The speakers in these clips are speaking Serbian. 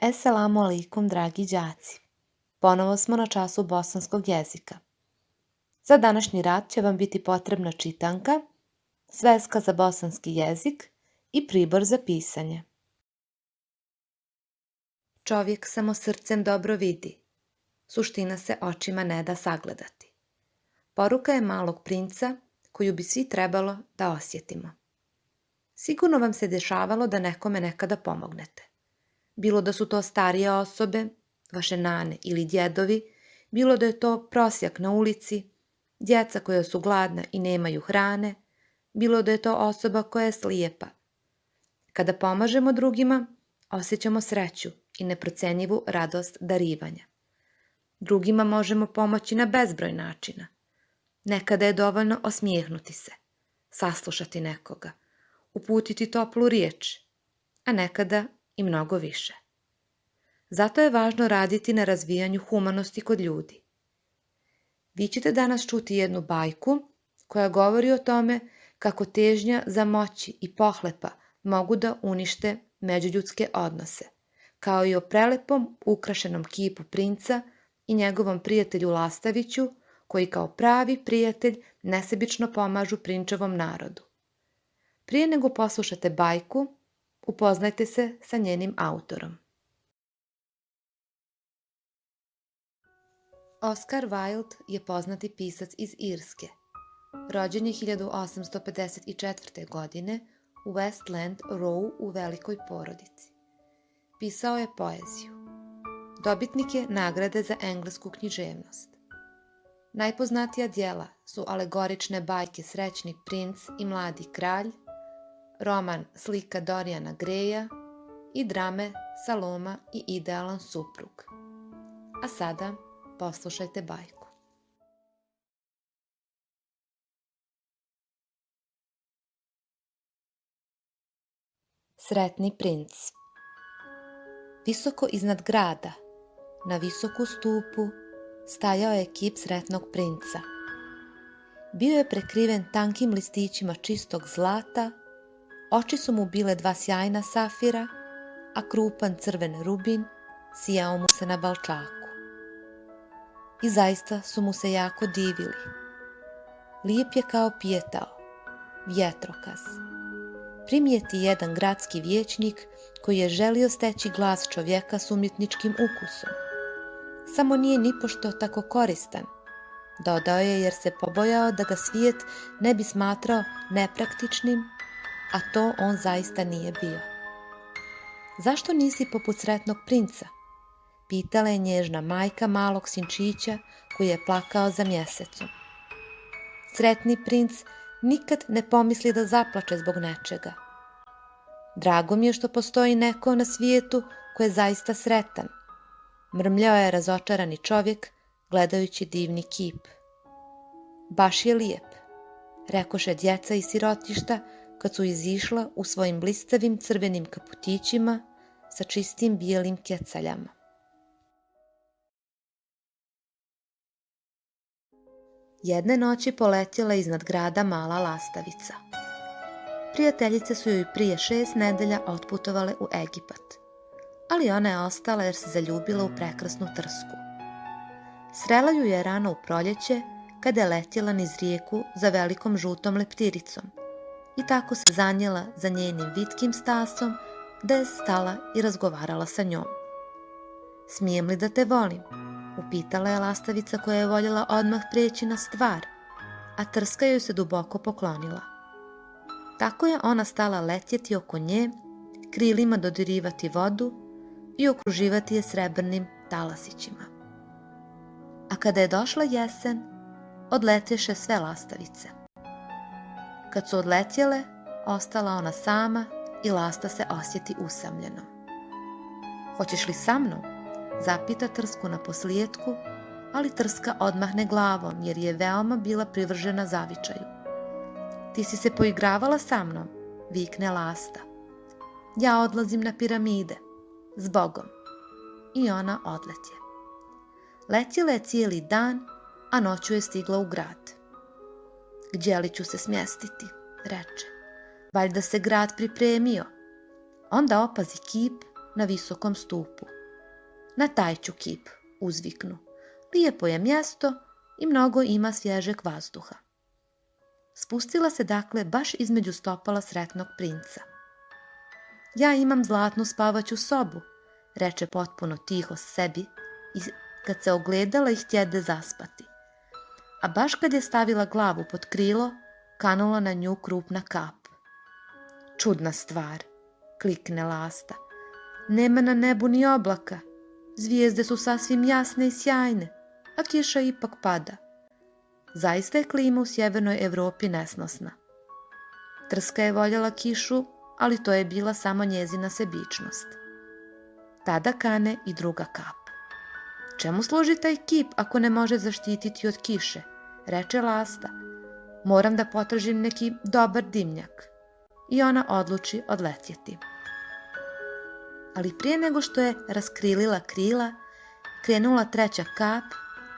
Esselamu alaikum, dragi đaci. Ponovo smo na času bosanskog jezika. Za današnji rad će vam biti potrebna čitanka, sveska za bosanski jezik i pribor za pisanje. Čovjek samo srcem dobro vidi. Suština se očima ne da sagledati. Poruka je malog princa koju bi svi trebalo da osjetimo. Sigurno vam se dešavalo da nekome nekada pomognete. Bilo da su to starije osobe, vaše nane ili djedovi, bilo da je to prosjak na ulici, djeca koja su gladna i nemaju hrane, bilo da je to osoba koja je slijepa. Kada pomažemo drugima, osjećamo sreću i neprocenjivu radost darivanja. Drugima možemo pomoći na bezbroj načina. Nekada je dovoljno osmijehnuti se, saslušati nekoga, uputiti toplu riječ, a nekada i mnogo više. Zato je važno raditi na razvijanju humanosti kod ljudi. Vi ćete danas čuti jednu bajku koja govori o tome kako težnja za moći i pohlepa mogu da unište međuljudske odnose, kao i o prelepom ukrašenom kipu princa i njegovom prijatelju Lastaviću, koji kao pravi prijatelj nesebično pomažu prinčevom narodu. Prije nego poslušate bajku, upoznajte se sa njenim autorom. Oscar Wilde je poznati pisac iz Irske. Rođen je 1854. godine u Westland Row u velikoj porodici. Pisao je poeziju. Dobitnik je nagrade za englesku književnost. Najpoznatija djela su alegorične bajke Srećni princ i Mladi kralj, roman Slika Dorijana Greja i drame Saloma i Idealan suprug. A sada poslušajte bajku. Sretni princ. Visoko iznad grada, na visoku stupu, stajao je kip sretnog princa. Bio je prekriven tankim listićima čistog zlata, oči su mu bile dva sjajna safira, a krupan crven rubin sijao mu se na balčaku. I zaista su mu se jako divili. Lijep je kao pijetao, vjetrokaz. Primijeti jedan gradski vijećnik koji je želio steći glas čovjeka s umjetničkim ukusom. Samo nije nipošto tako koristan, dodao je jer se pobojao da ga svijet ne bi smatrao nepraktičnim, a to on zaista nije bio. Zašto nisi poput sretnog princa? Pitala je nježna majka malog sinčića koji je plakao za mjesecom. Sretni princ nikad ne pomisli da zaplače zbog nečega. Drago mi je što postoji neko na svijetu ko je zaista sretan, mrmljao je razočarani čovjek gledajući divni kip. Baš je lijep, rekoše djeca iz sirotišta kad su izišla u svojim blistavim crvenim kaputićima sa čistim bijelim kecaljama. Jedne noći poletjela iznad grada mala lastavica. Prijateljice su joj prije 6 nedelja otputovale u Egipat, ali ona je ostala jer se zaljubila u prekrasnu trsku. Srela ju je rano u proljeće kada je letjela niz rijeku za velikom žutom leptiricom i tako se zanijela za njenim vitkim stasom da je stala i razgovarala sa njom. Smijem li da te volim? Upitala je lastavica koja je voljela odmah prijeći na stvar, a trska joj se duboko poklonila. Tako je ona stala letjeti oko nje, krilima dodirivati vodu i okruživati je srebrnim talasićima. A kada je došla jesen, odletješe sve lastavice. Kad su odletjele, ostala ona sama i lasta se osjeti usamljeno. Hoćeš li sa mnom? Zapita trsku na posljetku, ali trska odmahne glavom jer je veoma bila privržena zavičaju. Ti si se poigravala sa mnom, vikne lasta. Ja odlazim na piramide, zbogom. I ona odletje. Letjela je cijeli dan, a noću je stigla u grad. Gdje li ću se smjestiti, reče. Valjda se grad pripremio. Onda opazi kip na visokom stupu. Na taj ću kip, uzviknu. Lijepo je mjesto i mnogo ima svježeg vazduha. Spustila se dakle baš između stopala sretnog princa. Ja imam zlatnu spavaću sobu, reče potpuno tiho sebi i kad se ogledala i htjede zaspati. A baš kad je stavila glavu pod krilo, kanula na nju krupna kap. Čudna stvar, klikne Lasta. Nema na nebu ni oblaka, zvijezde su sasvim jasne i sjajne, a kiša ipak pada. Zaista je klima u sjevernoj Evropi nesnosna. Trska je voljela kišu, ali to je bila samo njezina sebičnost. Tada kane i druga kap. Čemu služi taj kip ako ne može zaštititi od kiše, reče Lasta. Moram da potražim neki dobar dimnjak. I ona odluči odletjeti. Ali prije nego što je raskrilila krila, krenula treća kap,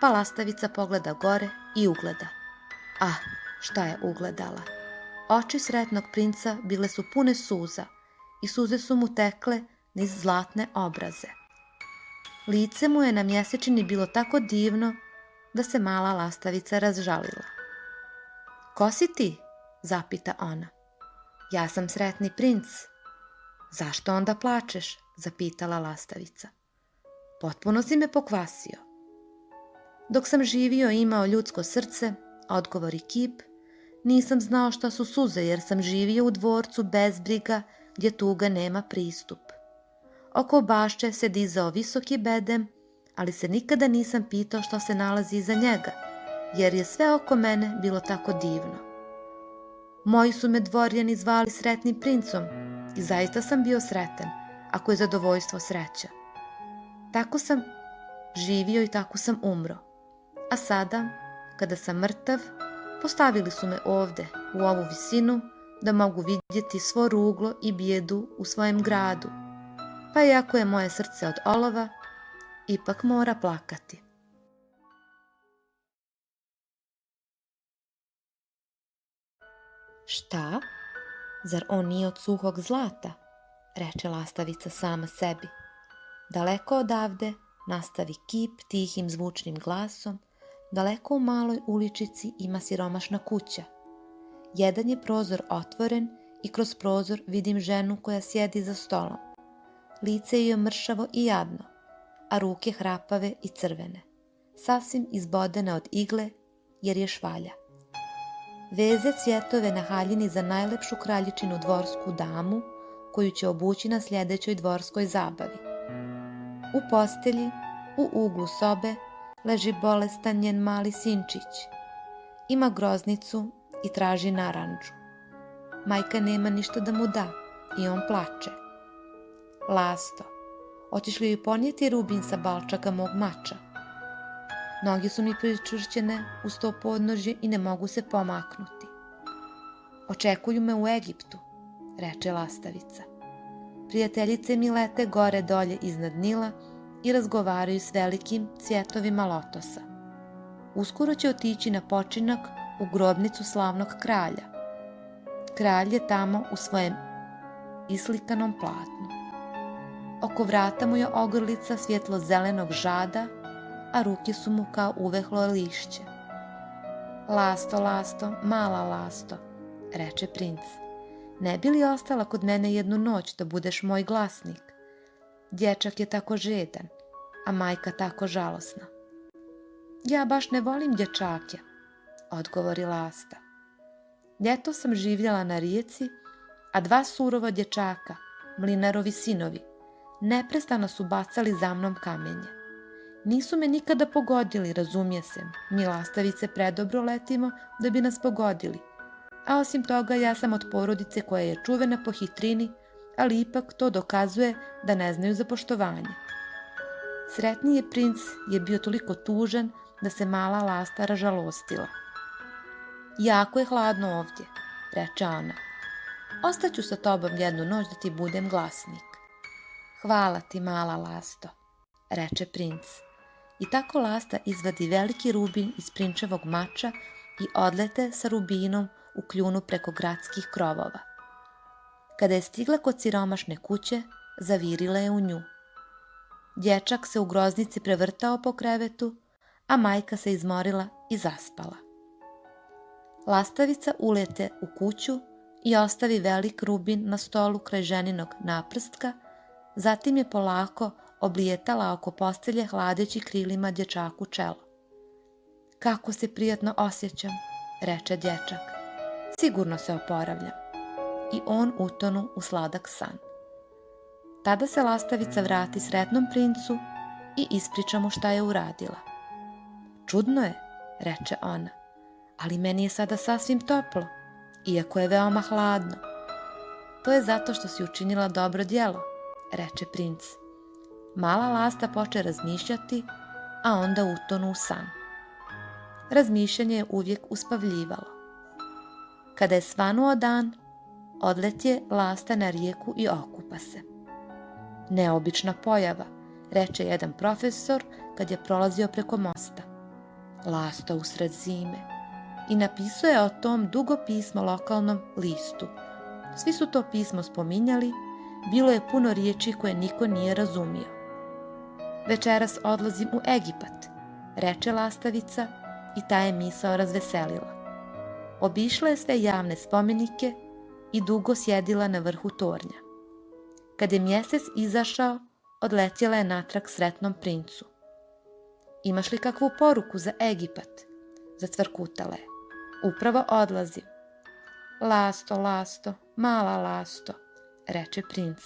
pa lastavica pogleda gore i ugleda. Ah, šta je ugledala? Oči sretnog princa bile su pune suza i suze su mu tekle niz zlatne obraze. Lice mu je na mjesečini bilo tako divno da se mala lastavica razžalila. Ko si ti? Zapita ona. Ja sam sretni princ. Zašto onda plačeš? Zapitala lastavica. Potpuno si me pokvasio. Dok sam živio i imao ljudsko srce, odgovori kip, nisam znao šta su suze jer sam živio u dvorcu bez briga gdje tuga nema pristup. Oko bašče se dizao visoki bedem, ali se nikada nisam pitao što se nalazi iza njega, jer je sve oko mene bilo tako divno. Moji su me dvorjani zvali sretnim princom i zaista sam bio sretan, ako je zadovoljstvo sreća. Tako sam živio i tako sam umro. A sada, kada sam mrtav, postavili su me ovde, u ovu visinu, da mogu vidjeti svo ruglo i bijedu u svojem gradu. Pa iako je moje srce od olova, ipak mora plakati. Šta? Zar on nije od suhog zlata? Reče lastavica sama sebi. Daleko odavde nastavi kip tihim zvučnim glasom. Daleko u maloj uličici ima siromašna kuća. Jedan je prozor otvoren i kroz prozor vidim ženu koja sjedi za stolom. Lice je mršavo i jadno, a ruke hrapave i crvene, sasvim izbodene od igle jer je švalja. Veze cvjetove na haljini za najlepšu kraljičinu dvorsku damu koju će obući na sljedećoj dvorskoj zabavi. U postelji, u uglu sobe, leži bolestan njen mali sinčić. Ima groznicu i traži narandžu. Majka nema ništa da mu da i on plače. Lasto, hoćeš li joj ponijeti rubin sa balčaka mog mača? Noge su mi pričvršćene uz to podnožje i ne mogu se pomaknuti. Očekuju me u Egiptu, reče lastavica. Prijateljice mi lete gore dolje iznad Nila i razgovaraju s velikim cvjetovima lotosa. Uskoro će otići na počinak u grobnicu slavnog kralja. Kralj je tamo u svojem islikanom platnu. Oko vrata mu je ogrlica svjetlo-zelenog žada, a ruke su mu kao uvehlo lišće. Lasto, lasto, mala lasto, reče princ. Ne bi li ostala kod mene jednu noć da budeš moj glasnik? Dječak je tako žedan, a majka tako žalosna. Ja baš ne volim dječake, odgovori Lasta. Ljeto sam živjela na rijeci, a dva surova dječaka, mlinarovi sinovi, neprestano su bacali za mnom kamenje. Nisu me nikada pogodili, razumije se, mi lastavice predobro letimo da bi nas pogodili. A osim toga ja sam od porodice koja je čuvena po hitrini, ali ipak to dokazuje da ne znaju za poštovanje. Sretniji princ je bio toliko tužan da se mala Lasta ražalostila. Jako je hladno ovdje, reče ona. Ostaću sa tobom jednu noć da ti budem glasnik. Hvala ti, mala Lasto, reče princ. I tako Lasta izvadi veliki rubin iz prinčevog mača i odlete sa rubinom u kljunu preko gradskih krovova. Kada je stigla kod siromašne kuće, zavirile je u nju. Dječak se u groznici prevrtao po krevetu, a majka se izmorila i zaspala. Lastavica ulete u kuću i ostavi velik rubin na stolu kraj ženinog naprstka, zatim je polako oblijetala oko postelje hladeći krilima dječaku čelo. Kako se prijatno osjećam, reče dječak. Sigurno se oporavljam. I on utonu u sladak san. Tada se lastavica vrati sretnom princu i ispriča mu šta je uradila. Čudno je, reče ona, ali meni je sada sasvim toplo, iako je veoma hladno. To je zato što si učinila dobro djelo, reče princ. Mala lasta poče razmišljati, a onda utonu u san. Razmišljanje je uvijek uspavljivalo. Kada je svanuo dan, odletje lasta na rijeku i okupa se. Neobična pojava, reče jedan profesor kad je prolazio preko mosta. Lasta usred zime. I napisao je o tom dugo pismo lokalnom listu. Svi su to pismo spominjali, bilo je puno riječi koje niko nije razumio. Večeras odlazim u Egipat, reče lastavica i ta je misao razveselila. Obišla je sve javne spomenike i dugo sjedila na vrhu tornja. Kad je mjesec izašao, odletjela je natrag sretnom princu. Imaš li kakvu poruku za Egipat? Zacvrkutala je. Upravo odlazim. Lasto, lasto, mala lasto, reče princ.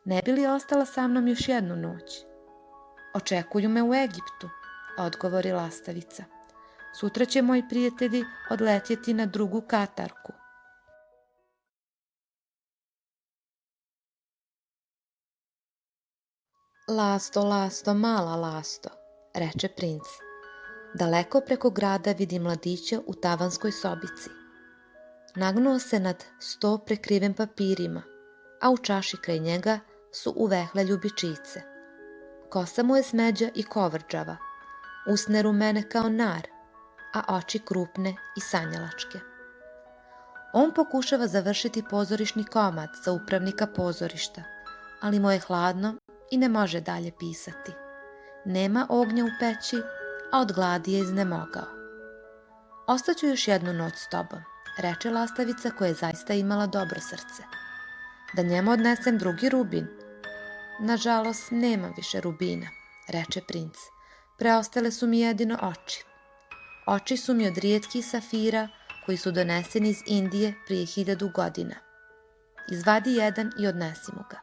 Ne bi li ostala sa mnom još jednu noć? Očekuju me u Egiptu, odgovori lastavica. Sutra će moji prijatelji odletjeti na drugu katarku. Lasto, lasto, mala lasto, reče princ. Daleko preko grada vidi mladića u tavanskoj sobici. Nagnuo se nad sto prekriven papirima, a u čaši kraj njega su uvehle ljubičice. Kosa mu je smeđa i kovrđava, usne rumene kao nar, a oči krupne i sanjalačke. On pokušava završiti pozorišni komad za upravnika pozorišta, ali mu je hladno i ne može dalje pisati. Nema ognja u peći, a od gladi je iznemogao. Ostaću još jednu noć s tobom, reče lastavica koja je zaista imala dobro srce. Da njemu odnesem drugi rubin. Nažalost, nema više rubina, reče princ. Preostale su mi jedino oči. Oči su mi od rijetkih safira koji su doneseni iz Indije prije 1000 godina. Izvadi jedan i odnesi mu ga.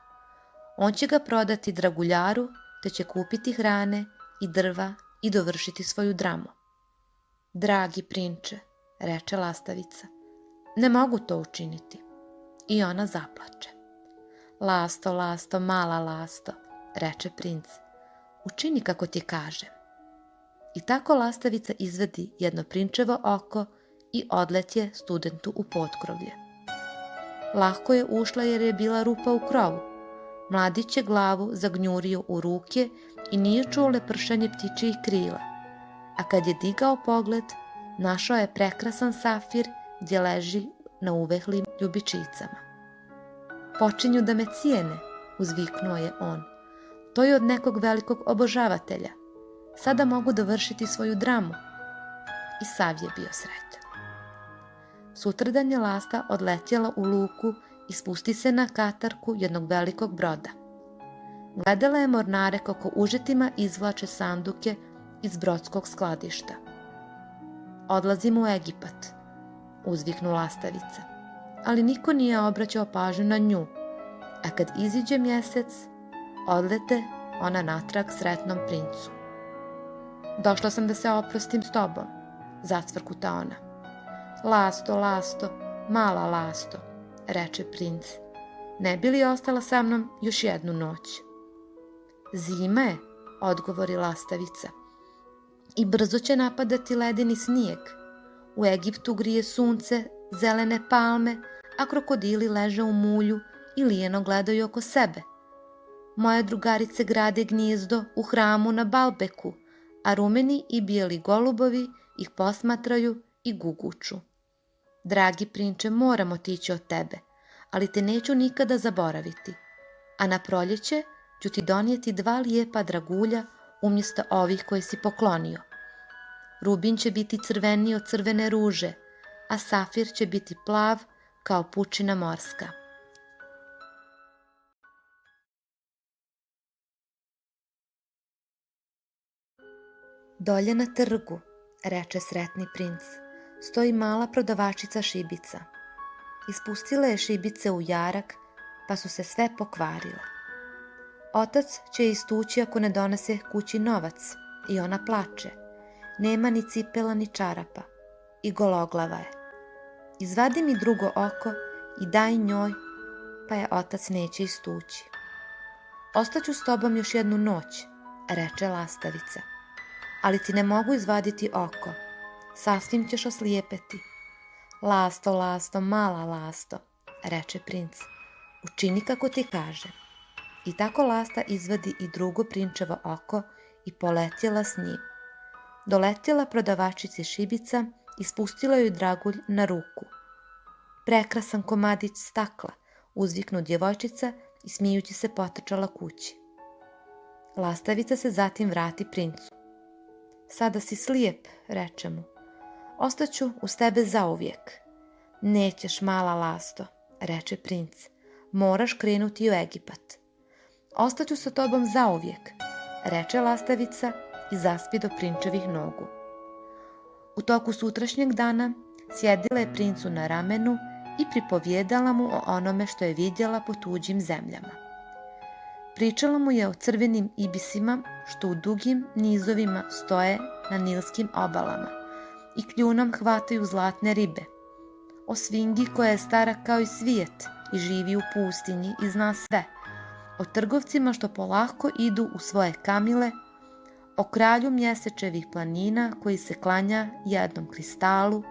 On će ga prodati draguljaru, te će kupiti hrane i drva i dovršiti svoju dramu. Dragi prinče, reče lastavica, ne mogu to učiniti. I ona zaplače. Lasto, lasto, mala lasto, reče princ, učini kako ti kažem. I tako lastavica izvedi jedno prinčevo oko i odletje studentu u potkrovlje. Lahko je ušla jer je bila rupa u krovu. Mladić je glavu zagnjurio u ruke i nije čuo lepršanje ptičijih krila, a kad je digao pogled, našao je prekrasan safir gdje leži na uvehlim ljubičicama. Počinju da me cijene, uzviknuo je on. To je od nekog velikog obožavatelja. Sada mogu dovršiti svoju dramu. I sav je bio sretan. Sutradan je lasta odletjela u luku i spusti se na katarku jednog velikog broda. Gledala je mornare kako užetima izvlače sanduke iz brodskog skladišta. Odlazim u Egipat, uzviknu lastavica, ali niko nije obraćao pažnju na nju, a kad iziđe mjesec, odlete ona natrag sretnom princu. Došla sam da se oprostim s tobom, zacvrkuta ona. Lasto, lasto, mala lasto, reče princ, ne bi li ostala sa mnom još jednu noć? Zima je, odgovori lastavica, i brzo će napadati ledeni snijeg. U Egiptu grije sunce, zelene palme, a krokodili leže u mulju i lijeno gledaju oko sebe. Moje drugarice grade gnijezdo u hramu na Balbeku, a rumeni i bijeli golubovi ih posmatraju i guguču. Dragi prinče, moram otići od tebe, ali te neću nikada zaboraviti. a na proljeće ću ti donijeti 2 lijepa dragulja umjesto ovih koje si poklonio. Rubin će biti crveniji od crvene ruže, a safir će biti plav kao pučina morska. Dolje na trgu, reče sretni princ, stoji mala prodavačica šibica. Ispustila je šibice u jarak, pa su se sve pokvarile. Otac će je istući ako ne donese kući novac i ona plače. Nema ni cipela ni čarapa i gologlava je. Izvadi mi drugo oko i daj njoj, pa je otac neće istući. Ostaću s tobom još jednu noć, reče lastavica, ali ti ne mogu izvaditi oko, sasvim ćeš oslijepeti. Lasto, lasto, mala lasto, reče princ, učini kako ti kaže. I tako lasta izvadi i drugo prinčevo oko i poletjela s njim. Doletjela prodavačici šibica i spustila joj dragulj na ruku. Prekrasan komadić stakla, uzviknu djevojčica i smijući se potrčala kući. Lastavica se zatim vrati princu. Sada si slijep, reče mu. Ostaću uz tebe zauvijek. Nećeš, mala lasto, reče princ. Moraš krenuti u Egipat. Ostaću sa tobom zauvijek, reče lastavica i zaspi do prinčevih nogu. U toku sutrašnjeg dana sjedila je princu na ramenu i pripovjedala mu o onome što je vidjela po tuđim zemljama. Pričala mu je o crvenim ibisima što u dugim nizovima stoje na nilskim obalama i kljunom hvataju zlatne ribe, o svingi koja je stara kao i svijet i živi u pustinji i zna sve, o trgovcima što polako idu u svoje kamile, o kralju mjesečevih planina koji se klanja jednom kristalu,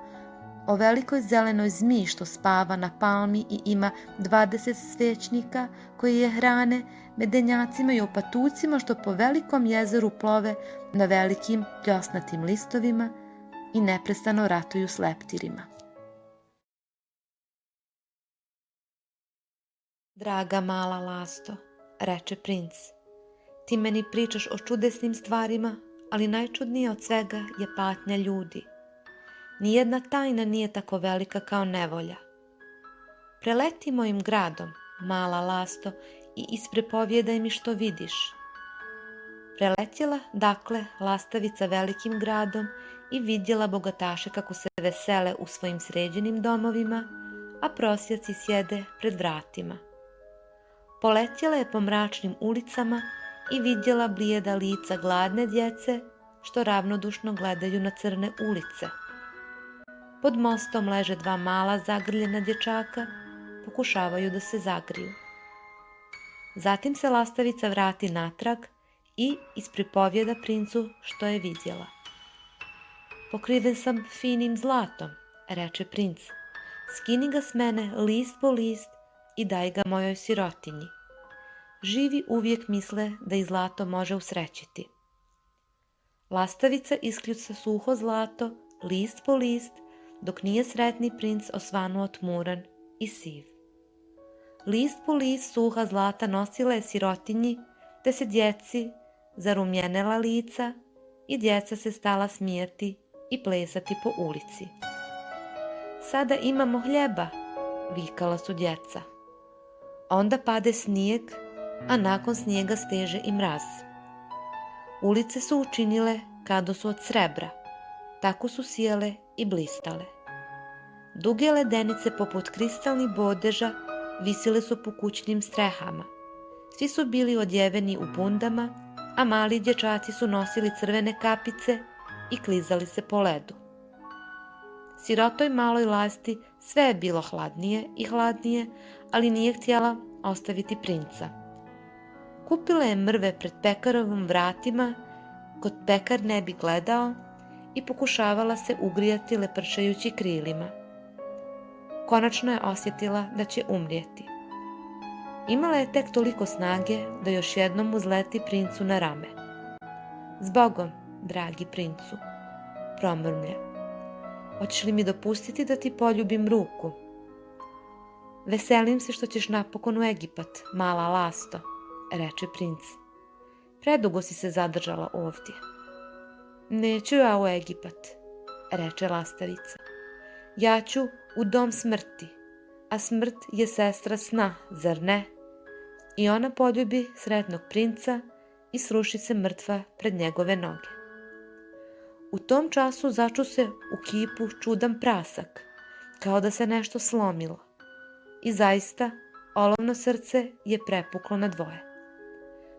o velikoj zelenoj zmiji što spava na palmi i ima 20 svećnika koji je hrane, medenjacima i o patucima što po velikom jezeru plove na velikim pljosnatim listovima i neprestano ratuju s leptirima. Draga mala lasto, reče princ, ti meni pričaš o čudesnim stvarima, ali najčudnije od svega je patnja ljudi. Nijedna tajna nije tako velika kao nevolja. Preleti mojim gradom, mala lasto, i isprepovjedaj mi što vidiš. Preletjela, dakle, lastavica velikim gradom i vidjela bogataše kako se vesele u svojim sređenim domovima, a prosjaci sjede pred vratima. Poletjela je po mračnim ulicama i vidjela blijeda lica gladne djece što ravnodušno gledaju na crne ulice. Pod mostom leže 2 mala zagrljena dječaka, pokušavaju da se zagriju. Zatim se lastavica vrati natrag i ispripovjeda princu što je vidjela. Pokriven sam finim zlatom, reče princ. Skini ga s mene list po list i daj ga mojoj sirotinji. Živi uvijek misle da i zlato može usrećiti. Lastavica iskljuca suho zlato, list po list, dok nije sretni princ osvanuo tmuran i siv. List po list suha zlata nosila je sirotinji, te se djeci zarumljenela lica i djeca se stala smijati i plesati po ulici. Sada imamo hljeba, vikala su djeca. Onda pade snijeg, a nakon snijega steže i mraz. Ulice su učinile kado su od srebra, tako su sjele i blistale. Duge ledenice poput kristalnih bodeža visile su po kućnim strehama. Svi su bili odjeveni u bundama, a mali dječaci su nosili crvene kapice i klizali se po ledu. Sirotoj maloj lasti sve je bilo hladnije i hladnije, ali nije htjela ostaviti princa. Kupila je mrve pred pekarovim vratima, kod pekar ne bi gledao, i pokušavala se ugrijati lepršajući krilima. Konačno je osjetila da će umrijeti. Imala je tek toliko snage da još jednom uzleti princu na rame. Zbogom, dragi princu, promrmlja. Hoćeš li mi dopustiti da ti poljubim ruku? Veselim se što ćeš napokon u Egipat, mala lasto, reče princ. Predugo si se zadržala ovdje. Neću ja u Egipat, reče lastavica. Ja ću u dom smrti, a smrt je sestra sna, zar ne? I ona poljubi sretnog princa i sruši se mrtva pred njegove noge. U tom času začu se u kipu čudan prasak, kao da se nešto slomilo. I zaista, olovno srce je prepuklo na dvoje.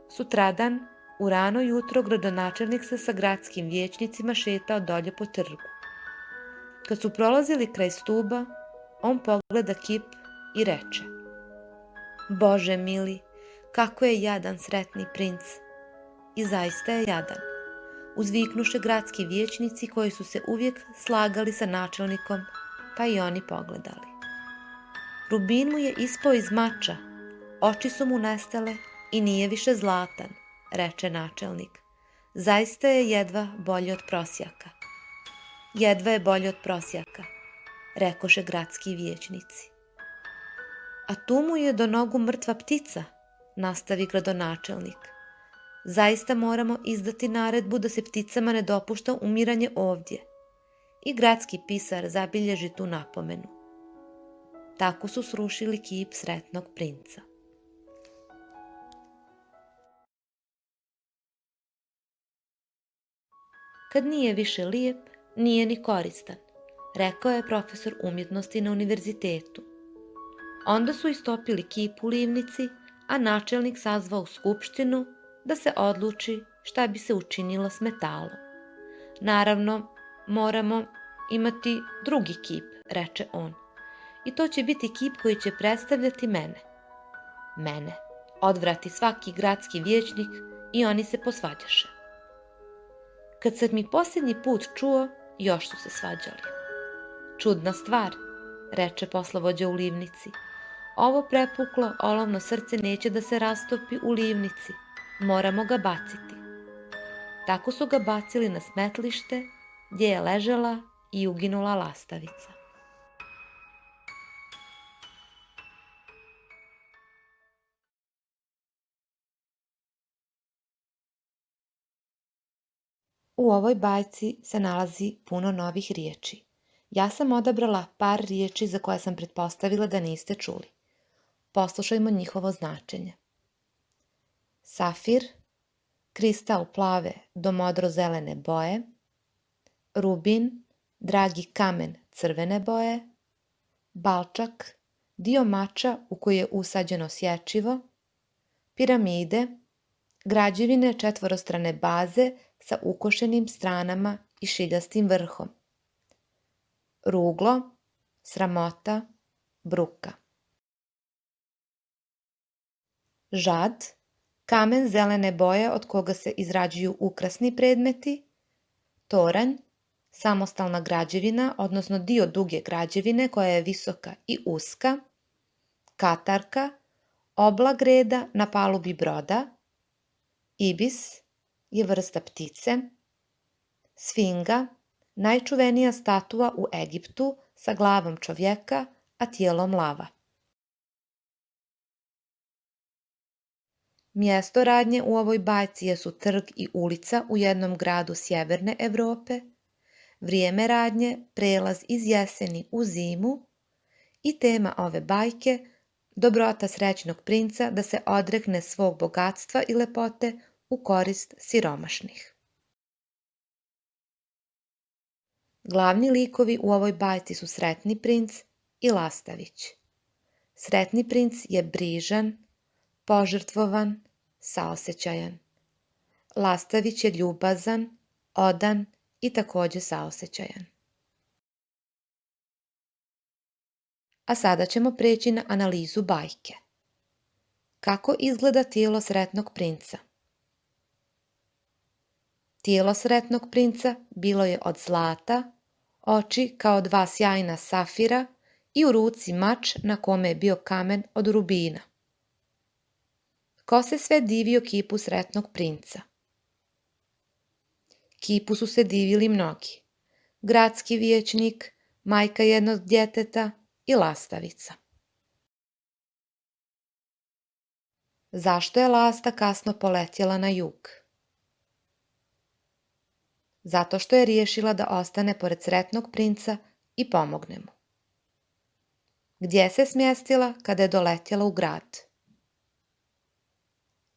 Sutradan, u rano jutro, gradonačelnik se sa gradskim vijećnicima šetao dolje po trgu. Kad su prolazili kraj stuba, on pogleda kip i reče: Bože mili, kako je jadan sretni princ. I zaista je jadan, uzviknuše gradski vijećnici koji su se uvijek slagali sa načelnikom, pa i oni pogledali. Rubin mu je ispao iz mača, oči su mu nestale i nije više zlatan, reče načelnik. Zaista je jedva bolji od prosjaka. Jedva je bolji od prosjaka, rekoše gradski vijećnici. A tu mu je do nogu mrtva ptica, nastavi gradonačelnik. Zaista moramo izdati naredbu da se pticama ne dopušta umiranje ovdje. I gradski pisar zabilježi tu napomenu. Tako su srušili kip sretnog princa. Kad nije više lijep, nije ni koristan, rekao je profesor umjetnosti na univerzitetu. Onda su istopili kip u livnici, a načelnik sazvao skupštinu da se odluči šta bi se učinilo s metalom. Naravno, moramo imati drugi kip, reče on. I to će biti kip koji će predstavljati mene. Mene, odvrati svaki gradski vijećnik i oni se posvađaše. Kad sam mi posljednji put čuo, još su se svađali. Čudna stvar, reče poslovođa u livnici. Ovo prepuklo olovno srce neće da se rastopi u livnici. Moramo ga baciti. Tako su ga bacili na smetlište, gdje je ležela i uginula lastavica. U ovoj bajci se nalazi puno novih riječi. Ja sam odabrala par riječi za koje sam pretpostavila da niste čuli. Poslušajmo njihovo značenje. Safir, kristal plave do modro-zelene boje, rubin, dragi kamen crvene boje, balčak, dio mača u koji je usađeno sječivo, piramide, građevine četvorostrane baze sa ukošenim stranama i šiljastim vrhom, ruglo, sramota, bruka. Žad, kamen zelene boje od koga se izrađuju ukrasni predmeti, toranj, samostalna građevina, odnosno dio duge građevine koja je visoka i uska, katarka, oblag reda na palubi broda, ibis je vrsta ptice, sfinga, najčuvenija statua u Egiptu sa glavom čovjeka, a tijelom lava. Mjesto radnje u ovoj bajci jesu trg i ulica u jednom gradu sjeverne Evrope, vrijeme radnje, prelaz iz jeseni u zimu i tema ove bajke, dobrota srećnog princa da se odrekne svog bogatstva i lepote u korist siromašnih. Glavni likovi u ovoj bajci su Sretni princ i Lastavić. Sretni princ je brižan, požrtvovan, saosećajan. Lastavić je ljubazan, odan i također saosećajan. A sada ćemo preći na analizu bajke. Kako izgleda tijelo sretnog princa? Tijelo sretnog princa bilo je od zlata, oči kao dva sjajna safira i u ruci mač na kome je bio kamen od rubina. Ko se sve divio kipu sretnog princa? Kipu su se divili mnogi. Gradski vijećnik, majka jednog djeteta i lastavica. Zašto je lasta kasno poletjela na jug? Zato što je riješila da ostane pored sretnog princa i pomogne mu. Gdje se smjestila kada je doletjela u grad?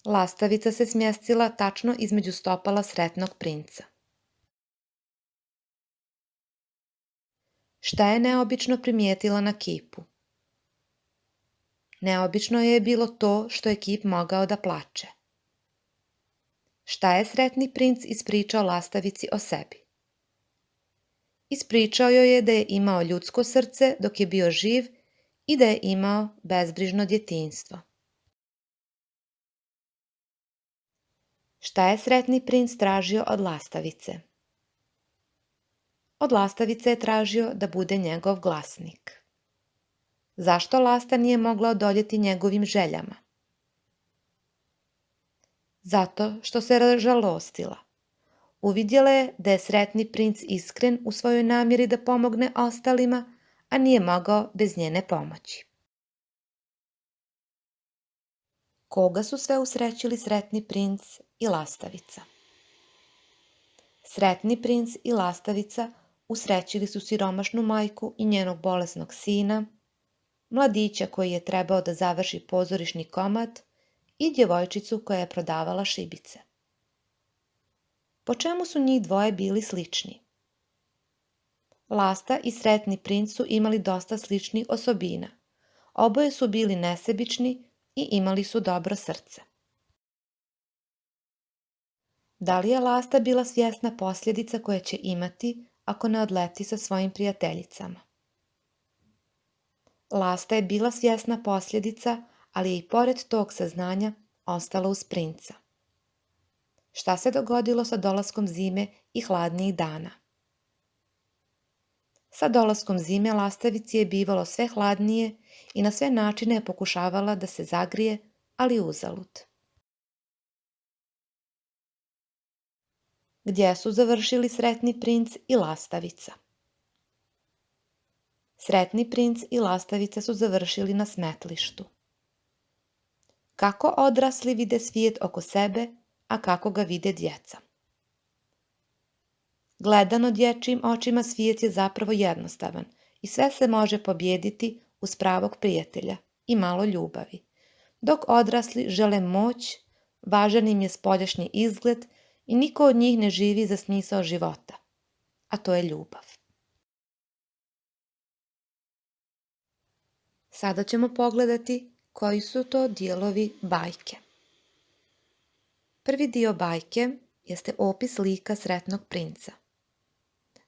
Lastavica se smjestila tačno između stopala sretnog princa. Šta je neobično primijetila na kipu? Neobično je bilo to što je kip mogao da plače. Šta je sretni princ ispričao lastavici o sebi? Ispričao joj je da je imao ljudsko srce dok je bio živ i da je imao bezbrižno djetinjstvo. Šta je sretni princ tražio od lastavice? Od lastavice je tražio da bude njegov glasnik. Zašto lasta nije mogla odoljeti njegovim željama? Zato što se ražalostila. Uvidjela je da je sretni princ iskren u svojoj namjeri da pomogne ostalima, a nije mogao bez njene pomoći. Koga su sve usrećili sretni princ i lastavica? Sretni princ i lastavica usrećili su siromašnu majku i njenog bolesnog sina, mladića koji je trebao da završi pozorišni komad i djevojčicu koja je prodavala šibice. Po čemu su njih dvoje bili slični? Lasta i sretni princ su imali dosta sličnih osobina. Oboje su bili nesebični i imali su dobro srce. Da li je lasta bila svjesna posljedica koje će imati ako ne odleti sa svojim prijateljicama? Lasta je bila svjesna posljedica, ali je i pored tog saznanja ostala uz princa. Šta se dogodilo sa dolaskom zime i hladnijih dana? Sa dolaskom zime lastavici je bivalo sve hladnije i na sve načine je pokušavala da se zagrije, ali uzalud. Gdje su završili sretni princ i lastavica? Sretni princ i lastavica su završili na smetlištu. Kako odrasli vide svijet oko sebe, a kako ga vide djeca? Gledano dječjim očima svijet je zapravo jednostavan i sve se može pobijediti uz pravog prijatelja i malo ljubavi, dok odrasli žele moć, važan im je spoljašnji izgled i niko od njih ne živi za smisao života, a to je ljubav. Sada ćemo pogledati koji su to dijelovi bajke. Prvi dio bajke jeste opis lika sretnog princa.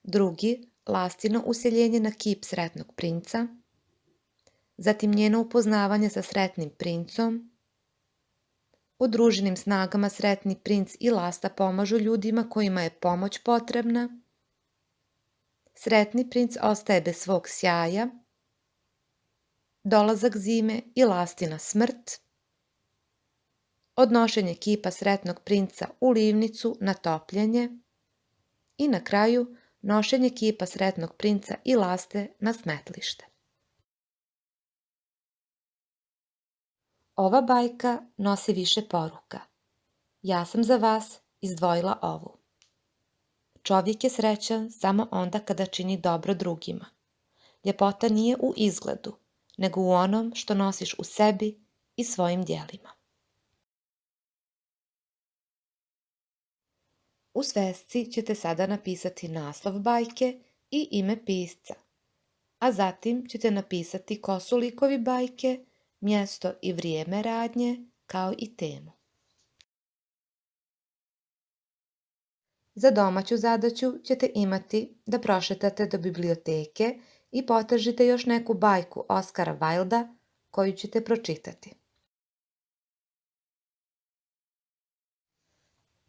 Drugi, lastino useljenje na kip sretnog princa. Zatim njeno upoznavanje sa sretnim princom. Udruženim snagama sretni princ i lasta pomažu ljudima kojima je pomoć potrebna. Sretni princ ostaje bez svog sjaja. Dolazak zime i lastina smrt. Odnošenje kipa sretnog princa u livnicu na topljenje. I na kraju nošenje kipa sretnog princa i laste na smetlište. Ova bajka nosi više poruka. Ja sam za vas izdvojila ovu. Čovjek je srećan samo onda kada čini dobro drugima. Ljepota nije u izgledu, nego u onom što nosiš u sebi i svojim djelima. U svesci ćete sada napisati naslov bajke i ime pisca, a zatim ćete napisati ko su likovi bajke, mjesto i vrijeme radnje, kao i temu. Za domaću zadaću ćete imati da prošetate do biblioteke i potražite još neku bajku Oskara Wilda koju ćete pročitati.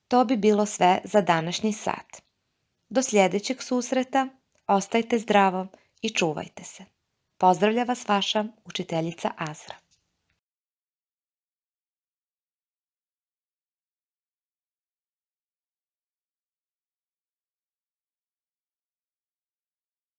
To bi bilo sve za današnji sat. Do sljedećeg susreta, ostajte zdravo i čuvajte se. Pozdravlja vas vaša učiteljica Azra.